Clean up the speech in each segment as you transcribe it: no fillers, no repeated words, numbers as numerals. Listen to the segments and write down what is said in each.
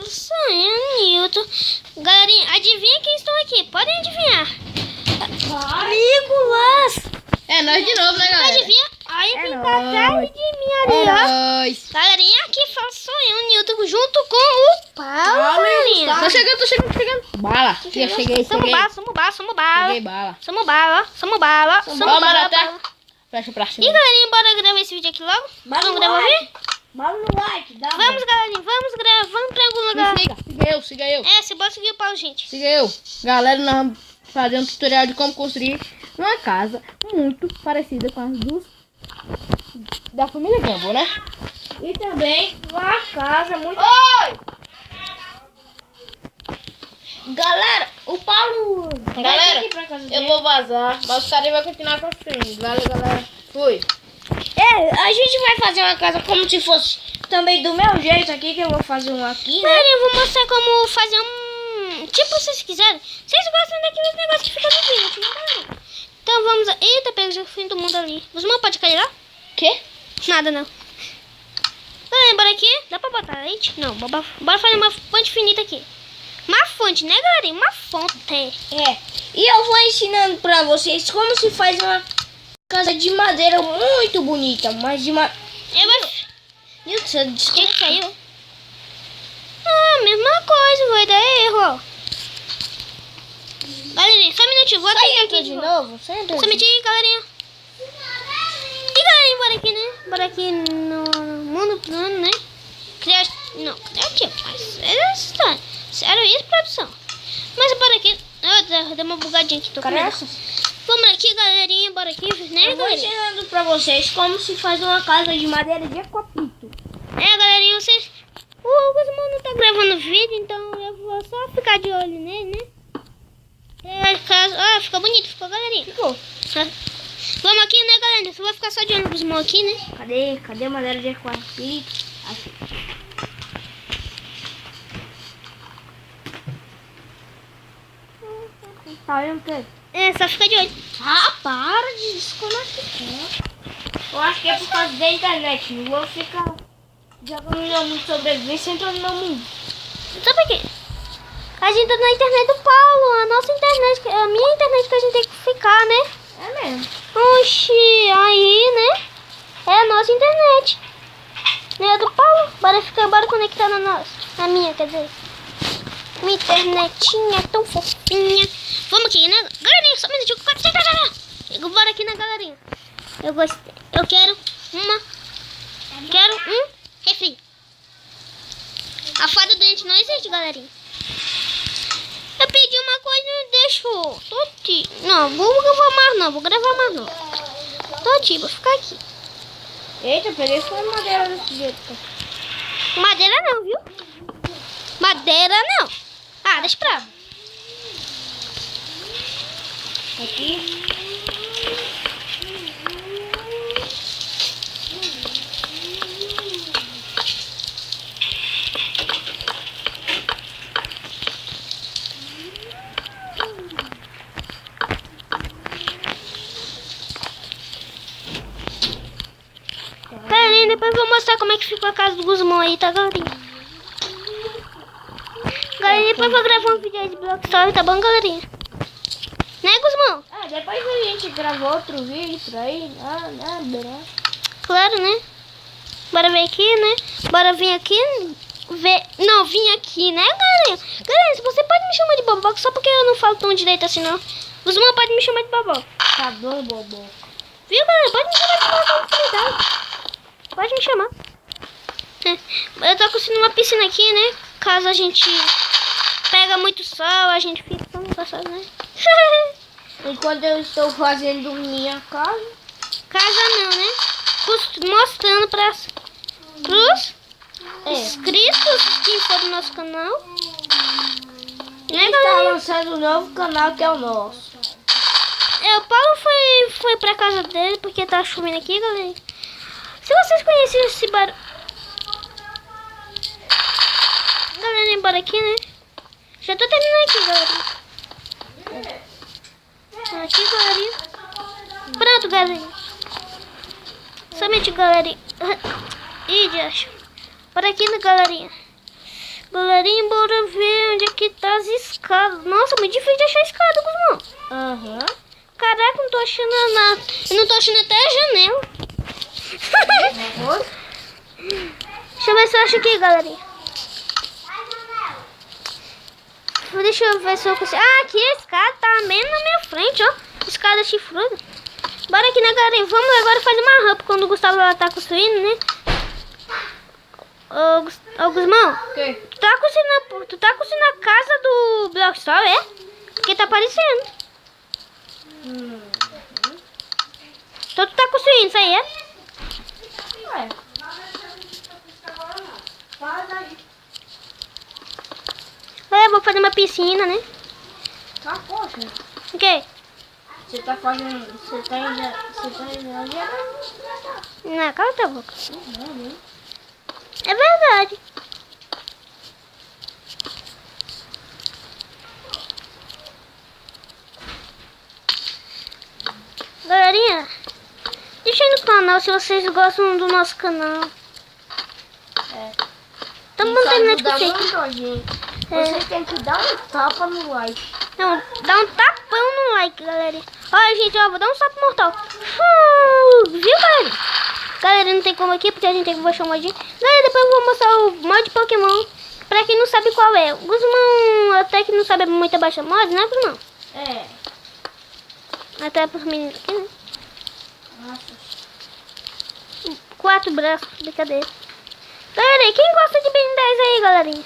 Sonho, Newton. Galerinha, adivinha quem estão aqui? Podem adivinhar. Nicolas. É nós de novo, né, galera? Adivinha? Olha quem tá nóis. atrás de mim ali, ó. Nós. Galerinha, aqui fala Sonho, Newton, junto com o Paulo, galerinha. Tô chegando. Bala. Cheguei. Somos bala. Peguei bala. Somos bala. Bala, tá? Fecha pra cima. E galerinha, bora gravar esse vídeo aqui logo? Vamos gravar o vídeo? Vamos no like, dá Vamos, galerinha, vamos gravar, vamos pra algum lugar. Siga eu. Se bora seguir o Paulo, gente. Siga eu. Galera, nós vamos fazer um tutorial de como construir uma casa muito parecida com as duas da família Gumball, né? E também uma casa muito... Oi! Galera, o Paulo... Galera, aqui pra casa eu dele. vou vazar, mas o cara vai continuar construindo. Valeu, galera. Fui. A gente vai fazer uma casa como se fosse também do meu jeito aqui, que eu vou fazer um aqui, né? Galerinha, eu vou mostrar como fazer um... Tipo, se vocês quiserem. Vocês gostam daqueles negócios que ficam no vídeo, né, galera? Então vamos... Eita, pega o fim do mundo ali. Os irmãos pode cair lá? Quê? Nada, não. Galera, bora aqui. Dá pra botar leite? Não, bora fazer uma fonte finita aqui. Uma fonte, né, galerinha? Uma fonte. E eu vou ensinando pra vocês como se faz uma casa de madeira muito bonita, mas de madeira... Eu vou... Nilson, O que caiu? Ah, mesma coisa, vai dar erro, ó. Galerinha, só um minutinho, vou até aqui de novo. Só um minutinho, galerinha. E galerinha, bora aqui, né? Bora aqui no mundo plano, né? Não, criativo, mas é estranho. Sério isso, produção? Mas bora aqui. Deu uma bugadinha aqui, tô com medo. Vamos aqui, galerinha, bora aqui, né, Eu vou galerinha? ensinando pra vocês como se faz uma casa de madeira de aquapito. Galerinha, vocês... O Guzmão não tá gravando vídeo, então eu vou só ficar de olho nele, né? Ficou bonito, ficou, galerinha. Ficou. Vamos aqui, né, galera? Eu só vou ficar só de olho no Guzmão aqui, né? Cadê a madeira de aquapito? Aqui. Tá olhando o quê? Só fica de olho. Ah, para de desconectar. Eu acho que é por causa da internet. Não vou ficar jogando no meu mundo de sobrevivência entrando no meu mundo. Sabe por quê? A gente tá na internet do Paulo. A nossa internet, a minha internet que a gente tem que ficar, né? É mesmo. Oxi, aí, né? É a nossa internet. Não é a do Paulo. Bora conectar na nossa. Na minha, quer dizer. Minha internetinha tão fofinha. Vamos aqui, né? Galerinha, só um minutinho. Bora aqui na galerinha. Eu gostei. Eu quero um refri. A fada do dente não existe, galerinha. Eu pedi uma coisa e deixou. Não, vou gravar mais não. Vou vou ficar aqui. Eita, eu peguei só madeira desse jeito. Madeira não, viu? Madeira não. Ah, deixa pra lá. Aqui. Galerinha, depois eu vou mostrar como é que ficou a casa do Guzmão aí, tá, galerinha? Galerinha, depois eu vou gravar um vídeo aí de Block Story, tá bom, galerinha? Né, Guzmão? Depois a gente gravou outro vídeo por aí. Claro, né? Bora ver aqui, né? Bora vir aqui ver... Não, vim aqui, né, galerinha? Galerinha, se você pode me chamar de boboca só porque eu não falo tão direito assim, não. Guzmão pode me chamar de boboca. Tá bom, bobo. Viu, galera? Pode me chamar de boboca. Pode me chamar. Eu tô construindo uma piscina aqui, né? Caso a gente pega muito sol, a gente fica tão engraçado, né? Enquanto eu estou fazendo minha casa. Casa não, né? Mostrando para pros inscritos que for do nosso canal. Né, Está galera? lançando um novo canal que é o nosso. O Paulo foi pra casa dele porque tá chovendo aqui, galera. Se vocês conhecem esse barulho... Galera, embora aqui, né? Já tô terminando aqui, galera. Aqui, galerinha. Pronto, galerinha. Somente, galerinha. Ih, acho. Por aqui, né, galerinha. Galerinha, bora ver onde é que tá as escadas. Nossa, muito difícil de achar a escada, Guzmão. Aham. Caraca, não tô achando nada. Eu não tô achando até a janela. Deixa eu ver se eu acho aqui, galerinha. Deixa eu ver se eu consigo. Ah, aqui a escada tá bem na minha frente, ó. Escada chifruda. Bora aqui, né, galerinha? Vamos agora fazer uma rampa quando o Gustavo lá tá construindo, né? Ô, Guzmão. Ok. Tu tá construindo a casa do Blockstar, é? Porque tá aparecendo. Então tu tá construindo isso aí, é? Ué. Faz aí. Eu vou fazer uma piscina, né? Ah, poxa. O quê? Você tá fazendo... Você tá exagerando. Não, cala tua boca. É verdade. Galerinha, deixa aí no canal se vocês gostam do nosso canal. Então vamos terminar de construir. Vocês têm que dar um tapa no like. Não, dá um tapão no like, galera. Olha, gente, ó, vou dar um salto mortal. Viu, galera? Galera, não tem como aqui, porque a gente tem que baixar o modinho. Galera, depois eu vou mostrar o mod Pokémon. Pra quem não sabe qual é. O Guzmão até que não sabe muito baixar mod, né, Guzmão? É. Até pros meninos aqui, né? Nossa. 4 braços, brincadeira. Galera, quem gosta de Ben 10 aí, galerinha?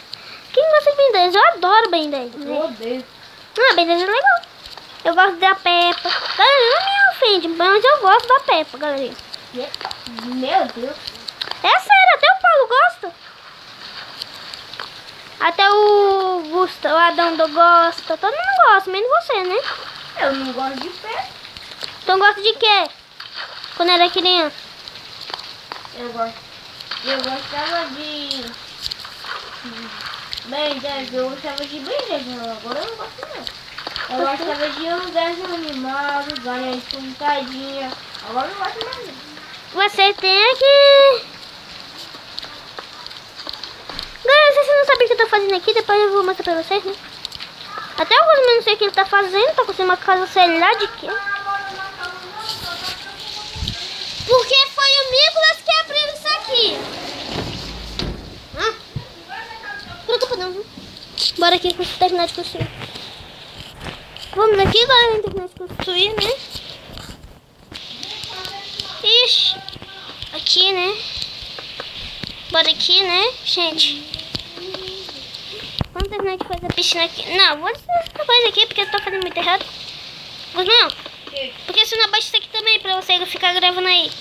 Quem gosta de Ben 10? Eu adoro Ben 10. Eu odeio. Ah, Ben 10 é legal. Eu gosto da Peppa. Galera, não me ofende, mas eu gosto da Peppa, galerinha. Meu Deus. É sério, até o Paulo gosta. Até o Gustavo, o Adão gosta. Todo mundo gosta, menos você, né? Eu não gosto de pé. Então gosta de quê? Quando era criança? Eu gostava de... Ben 10, eu gostava de Ben 10, agora eu não gosto não. Eu gostava de uns desenhos animados, galinha espontadinha. Agora eu não gosto mais não. Você tem que... Galera, se você não sabe o que eu tô fazendo aqui, depois eu vou mostrar pra vocês, né? Até o Guzmão não sei o que ele tá fazendo, tá construindo uma casa, sei lá de quê. Porque foi o Nicolas que abriu isso aqui. Preocupa não, viu? Bora aqui terminar de construir. Vamos aqui, galera, terminar de construir, né? Ixi. Aqui, né? Bora aqui, né, gente? Vamos terminar de fazer a piscina aqui. Não, vou fazer essa coisa aqui porque eu tô fazendo muito errado. Guzmão, por que você não abaixa isso aqui também pra você ficar gravando aí?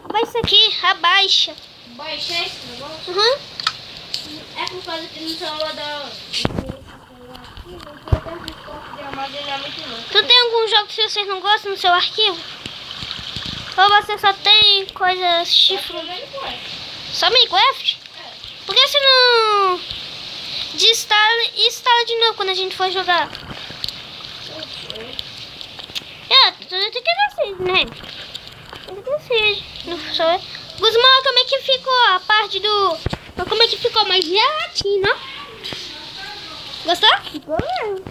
Abaixa isso aqui, abaixa. Baixa esse negócio? Uhum. É por causa que no celular da... Tu tem algum jogo que vocês não gostam no seu arquivo? Ou você só tem coisas chifre? Só Minecraft? Por que você não desinstala e instala de novo quando a gente for jogar? Tu tem que decidir, né? Tem que decidir. Guzmão, como é que ficou a parte do... Como é que ficou mais gelatina? Gostou? Ficou mesmo.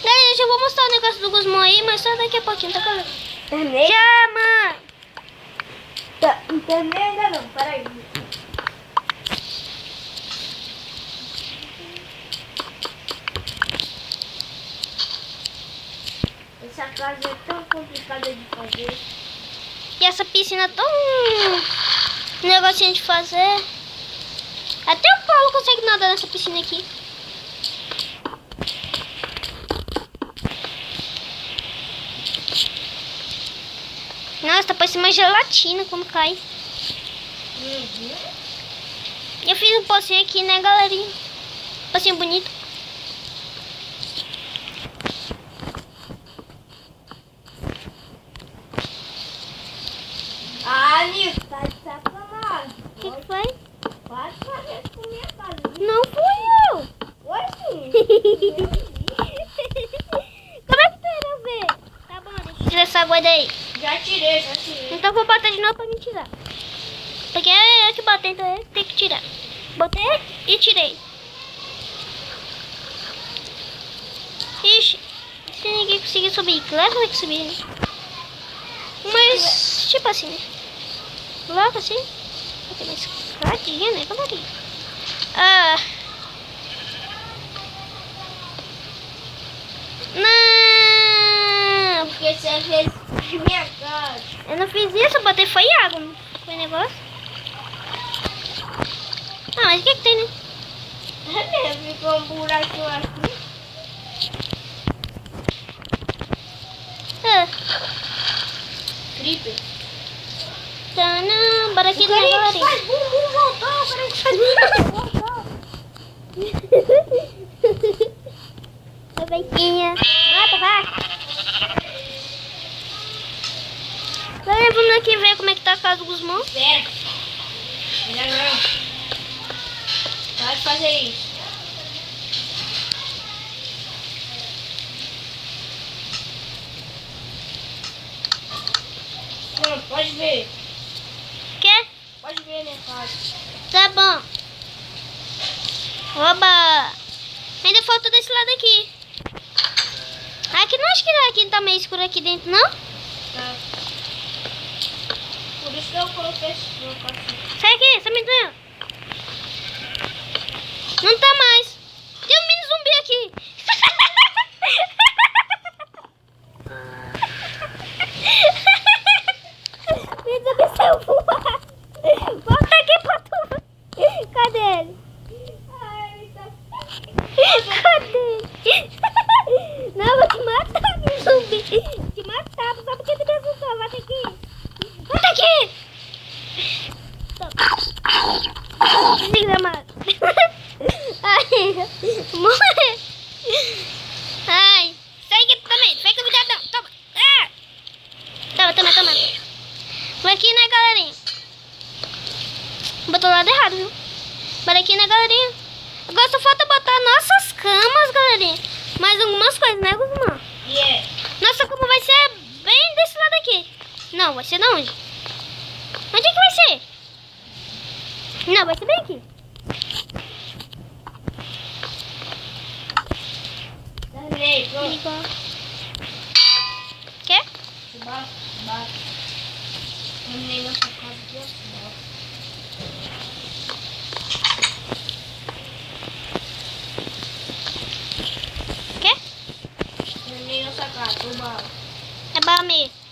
Galera, eu vou mostrar o negócio do Guzmão aí, mas só daqui a pouquinho, tá, galera? Terminei? Já, mãe! Não terminei ainda não, peraí. Essa casa é tão complicada de fazer. E essa piscina é tão negocinho de fazer. Até o Paulo consegue nadar nessa piscina aqui. Nossa, tá parecendo uma gelatina quando cai. Eu fiz um pocinho aqui, né, galerinha? Pocinho bonito. Ah, Nilson, tá de sacanagem. O que foi? Pode fazer isso com minha casa. Não fui eu. Oxi. Como é que tu ia ver? Tá bom, deixa eu tirar essa água daí. Já tirei. Então vou botar de novo pra me tirar. Porque é eu que boto. botei, então eu tenho que tirar. Botei e tirei. Ixi, se ninguém conseguir subir, claro que vai subir, né? Mas, tipo assim, né? Logo assim. Vai ter mais escadinha, né, galerinha? Não! Porque você fez minha casa. Eu não fiz isso, eu botei foi água. Não foi negócio. Ah, mas o que tem, né? É mesmo, ficou um buraco aqui. Creeper. Tadã, bora aqui, né, Faz galerinha? bumbum voltou, o Corinthians faz bumbum voltou. Ovelhinha. Mata, vai. Galera, vamos aqui ver como é que tá a casa do Guzmão. Espera. Ainda não. Pode fazer isso. Não, pode ver. Quer? Pode ver minha casa. Tá bom. Oba! Ainda falta desse lado aqui. Aqui não acho que aqui tá meio escuro aqui dentro, não? Tá. Por isso que eu coloquei esse bloco assim. Sai aqui, sai me dando. Não tá mais. Tem um mini zumbi aqui. Mini zumbi saiu voar. Volta aqui pra tu. Cadê ele? Cadê ele? Não, eu vou te matar, mini zumbi. Te matar, só porque tu me assustou. Volta aqui. Volta aqui. Desgramado. Ai, morre. Ai, sai aqui também. Fica cuidado. Toma. Ah. Toma. Vai aqui, né, galerinha? Botou o lado errado, viu? Bora aqui, né, galerinha? Agora só falta botar nossas camas, galerinha. Mais algumas coisas, né, Guzmão? Yeah. Nossa cama vai ser bem desse lado aqui. Não, vai ser de onde? Onde é que vai ser? Não, vai ser bem aqui. Terminei, pronto. Igual. Quer? Baixo. Terminei nossa casa aqui, ó. Quer? Terminei nossa casa, o barro. É bala mesmo.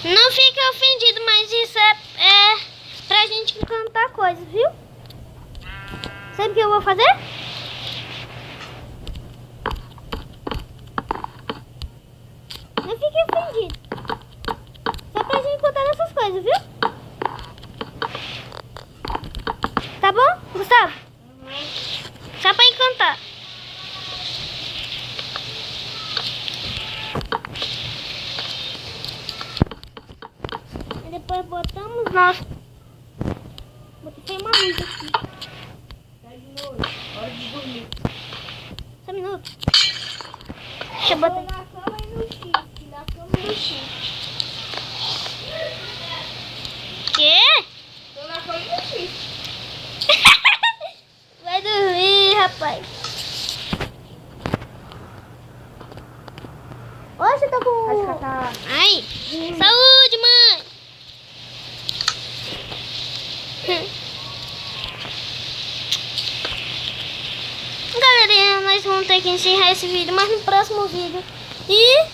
Não fique ofendido, mas isso é pra gente encantar coisas, viu? Sabe o que eu vou fazer? Não fique ofendido. Só pra gente encantar essas coisas, viu? Tá bom, Gustavo? Só pra encantar. E depois botamos nosso. Botei uma luz aqui. Tá de noite, hora de dormir. Só um minuto. Deixa eu botar. Na cama e no shift. Na cama e no shift. Quê? Tô na cama e no shift. Vai dormir, rapaz. Ô, você tá com... Acho que tá... Ai, saúde, mãe. Galerinha, nós vamos ter que encerrar esse vídeo, mas no próximo vídeo. E